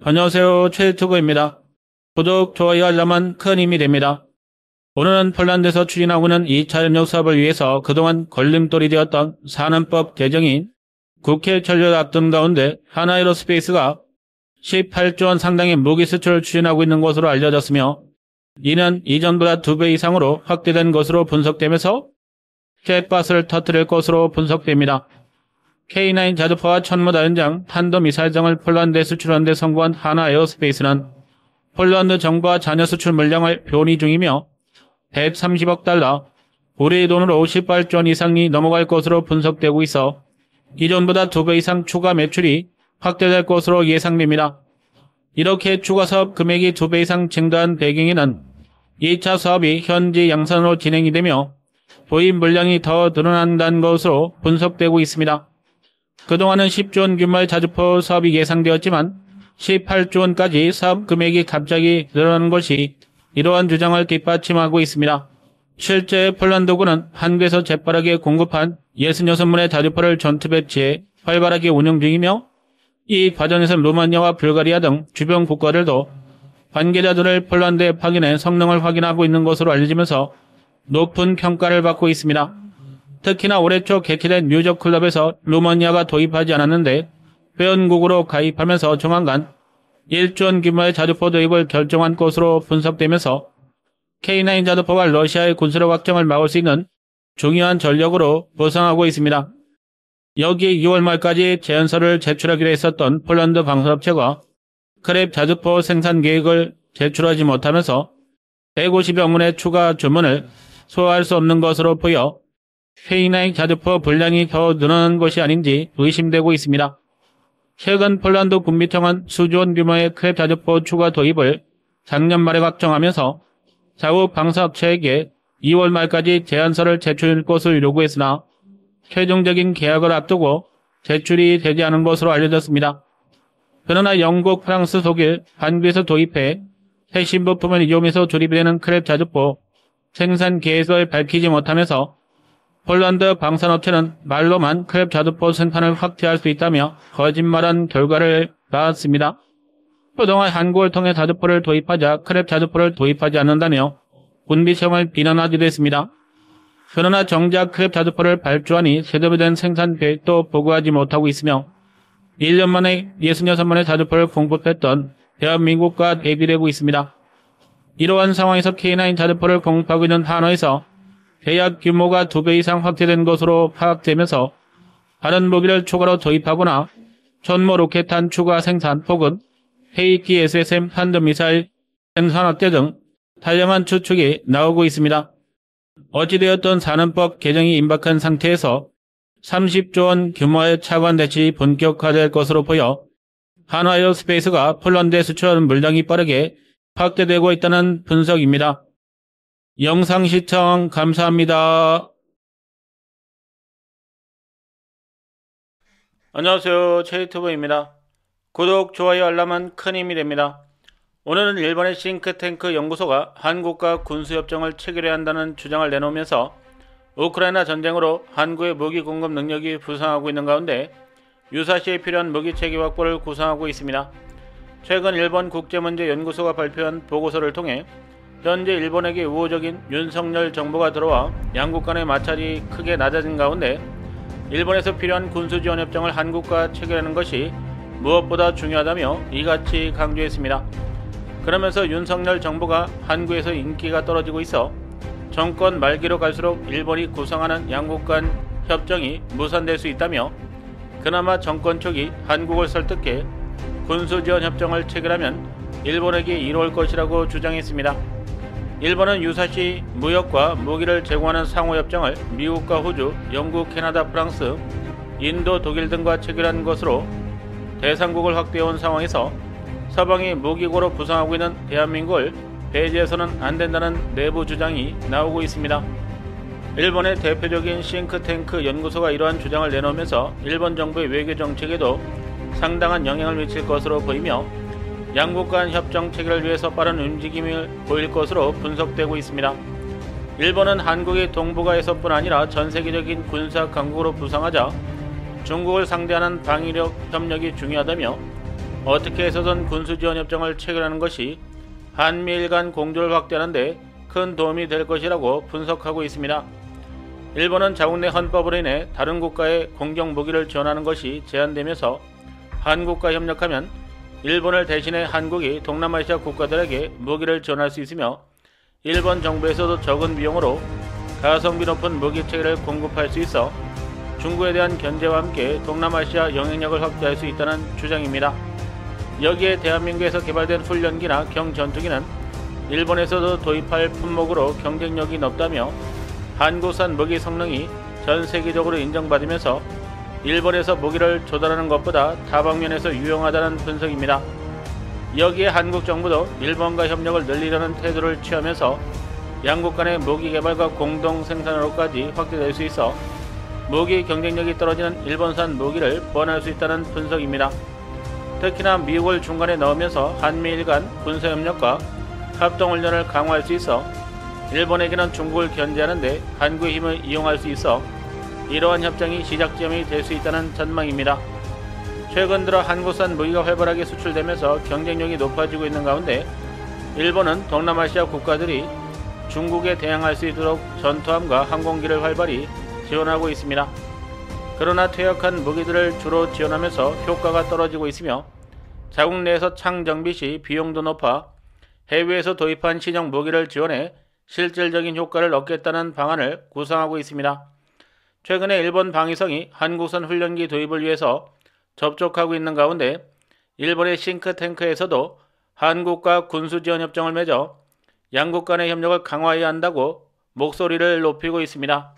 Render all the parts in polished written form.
안녕하세요. 최유튜브입니다. 구독, 좋아요, 알람은 큰 힘이 됩니다. 오늘은 폴란드에서 추진하고 있는 2차 연역 사업을 위해서 그동안 걸림돌이 되었던 산업법 개정인 국회 처리를 앞둔 가운데 하나에어로스페이스가 18조 원 상당의 무기 수출을 추진하고 있는 것으로 알려졌으며, 이는 이전보다 2배 이상으로 확대된 것으로 분석되면서 jetbat을 터뜨릴 것으로 분석됩니다. K9 자주포와 천무다연장, 탄도미사일 등을 폴란드에 수출하는 데 성공한 하나에어스페이스는 폴란드 정부와 잔여 수출 물량을 변이 중이며 130억 달러, 우리 돈으로 18조 원 이상이 넘어갈 것으로 분석되고 있어 이전보다 2배 이상 추가 매출이 확대될 것으로 예상됩니다. 이렇게 추가 사업 금액이 2배 이상 증가한 배경에는 2차 사업이 현지 양산으로 진행이 되며 도입 물량이 더 늘어난다는 것으로 분석되고 있습니다. 그동안은 10조 원 규모의 자주포 사업이 예상되었지만 18조 원까지 사업 금액이 갑자기 늘어나는 것이 이러한 주장을 뒷받침하고 있습니다. 실제 폴란드군은 한국에서 재빠르게 공급한 66문의 자주포를 전투 배치해 활발하게 운영 중이며, 이 과정에서 루마니아와 불가리아 등 주변 국가들도 관계자들을 폴란드에 파견해 성능을 확인하고 있는 것으로 알려지면서 높은 평가를 받고 있습니다. 특히나 올해 초 개최된 뉴적 클럽에서 루마니아가 도입하지 않았는데 회원국으로 가입하면서 조만간 1조 원 규모의 자주포 도입을 결정한 것으로 분석되면서 K9 자주포가 러시아의 군사력 확장을 막을 수 있는 중요한 전력으로 부상하고 있습니다. 여기에 2월 말까지 제안서를 제출하기로 했었던 폴란드 방산업체가 크랩 자주포 생산 계획을 제출하지 못하면서 150여 문의 추가 주문을 소화할 수 없는 것으로 보여 K9 자주포 분량이 더 늘어난 것이 아닌지 의심되고 있습니다. 최근 폴란드 군비청은 수조 원 규모의 크랩 자주포 추가 도입을 작년 말에 확정하면서 자국 방산업체에게 2월 말까지 제안서를 제출할 것을 요구했으나 최종적인 계약을 앞두고 제출이 되지 않은 것으로 알려졌습니다. 그러나 영국, 프랑스, 독일, 한국에서 도입해 최신 부품을 이용해서 조립이 되는 크랩 자주포 생산 계획을 밝히지 못하면서 폴란드 방산업체는 말로만 크랩 자주포 생산을 확대할 수 있다며 거짓말한 결과를 낳았습니다. 그동안 한국을 통해 자주포를 도입하자 크랩 자주포를 도입하지 않는다며 군비청을 비난하기도 했습니다. 그러나 정작 크랩 자주포를 발주하니 제대로 된 생산 계획도 보고하지 못하고 있으며 1년 만에 66문의 자주포를 공급했던 대한민국과 대비되고 있습니다. 이러한 상황에서 K9 자주포를 공급하고 있는 한화에서 계약 규모가 2배 이상 확대된 것으로 파악되면서 다른 무기를 추가로 도입하거나 천무 로켓탄 추가 생산 혹은 K2 SSM 탄도미사일 생산 확대 등 다양한 추측이 나오고 있습니다. 어찌되었던 산업법 개정이 임박한 상태에서 30조 원 규모의 차관 대출이 본격화될 것으로 보여 한화에어스페이스가 폴란드에 수출하는 물량이 빠르게 확대되고 있다는 분석입니다. 영상 시청 감사합니다. 안녕하세요. 최유튜브입니다. 구독, 좋아요, 알람은 큰 힘이 됩니다. 오늘은 일본의 싱크탱크 연구소가 한국과 군수협정을 체결해야 한다는 주장을 내놓으면서 우크라이나 전쟁으로 한국의 무기 공급 능력이 부상하고 있는 가운데 유사시에 필요한 무기 체계 확보를 구상하고 있습니다. 최근 일본 국제문제연구소가 발표한 보고서를 통해 현재 일본에게 우호적인 윤석열 정부가 들어와 양국 간의 마찰이 크게 낮아진 가운데 일본에서 필요한 군수지원협정을 한국과 체결하는 것이 무엇보다 중요하다며 이같이 강조했습니다. 그러면서 윤석열 정부가 한국에서 인기가 떨어지고 있어 정권 말기로 갈수록 일본이 구성하는 양국 간 협정이 무산될 수 있다며 그나마 정권 초기 한국을 설득해 군수지원 협정을 체결하면 일본에게 이로울 것이라고 주장했습니다. 일본은 유사시 무역과 무기를 제공하는 상호협정을 미국과 호주, 영국, 캐나다, 프랑스, 인도, 독일 등과 체결한 것으로 대상국을 확대해온 상황에서 서방이 무기고로 부상하고 있는 대한민국을 배제해서는 안된다는 내부 주장이 나오고 있습니다. 일본의 대표적인 싱크탱크 연구소가 이러한 주장을 내놓으면서 일본 정부의 외교 정책에도 상당한 영향을 미칠 것으로 보이며 양국 간 협정 체결을 위해서 빠른 움직임을 보일 것으로 분석되고 있습니다. 일본은 한국이 동북아에서뿐 아니라 전세계적인 군사 강국으로 부상하자 중국을 상대하는 방위력 협력이 중요하다며 어떻게 해서든 군수지원협정을 체결하는 것이 한미일 간 공조를 확대하는 데 큰 도움이 될 것이라고 분석하고 있습니다. 일본은 자국 내 헌법으로 인해 다른 국가에 공격 무기를 지원하는 것이 제한되면서 한국과 협력하면 일본을 대신해 한국이 동남아시아 국가들에게 무기를 지원할 수 있으며 일본 정부에서도 적은 비용으로 가성비 높은 무기 체계를 공급할 수 있어 중국에 대한 견제와 함께 동남아시아 영향력을 확대할 수 있다는 주장입니다. 여기에 대한민국에서 개발된 훈련기나 경전투기는 일본에서도 도입할 품목으로 경쟁력이 높다며 한국산 무기 성능이 전 세계적으로 인정받으면서 일본에서 무기를 조달하는 것보다 다방면에서 유용하다는 분석입니다. 여기에 한국 정부도 일본과 협력을 늘리려는 태도를 취하면서 양국 간의 무기 개발과 공동 생산으로까지 확대될 수 있어 무기 경쟁력이 떨어지는 일본산 무기를 보완할 수 있다는 분석입니다. 특히나 미국을 중간에 넣으면서 한미일 간 군사협력과 합동훈련을 강화할 수 있어 일본에게는 중국을 견제하는 데 한국의 힘을 이용할 수 있어 이러한 협정이 시작점이 될 수 있다는 전망입니다. 최근 들어 한국산 무기가 활발하게 수출되면서 경쟁력이 높아지고 있는 가운데 일본은 동남아시아 국가들이 중국에 대항할 수 있도록 전투함과 항공기를 활발히 지원하고 있습니다. 그러나 퇴역한 무기들을 주로 지원하면서 효과가 떨어지고 있으며 자국 내에서 창정비 시 비용도 높아 해외에서 도입한 신형 무기를 지원해 실질적인 효과를 얻겠다는 방안을 구상하고 있습니다. 최근에 일본 방위성이 한국산 훈련기 도입을 위해서 접촉하고 있는 가운데 일본의 싱크탱크에서도 한국과 군수지원협정을 맺어 양국 간의 협력을 강화해야 한다고 목소리를 높이고 있습니다.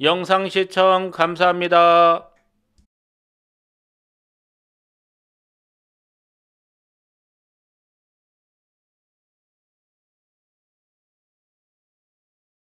영상 시청 감사합니다.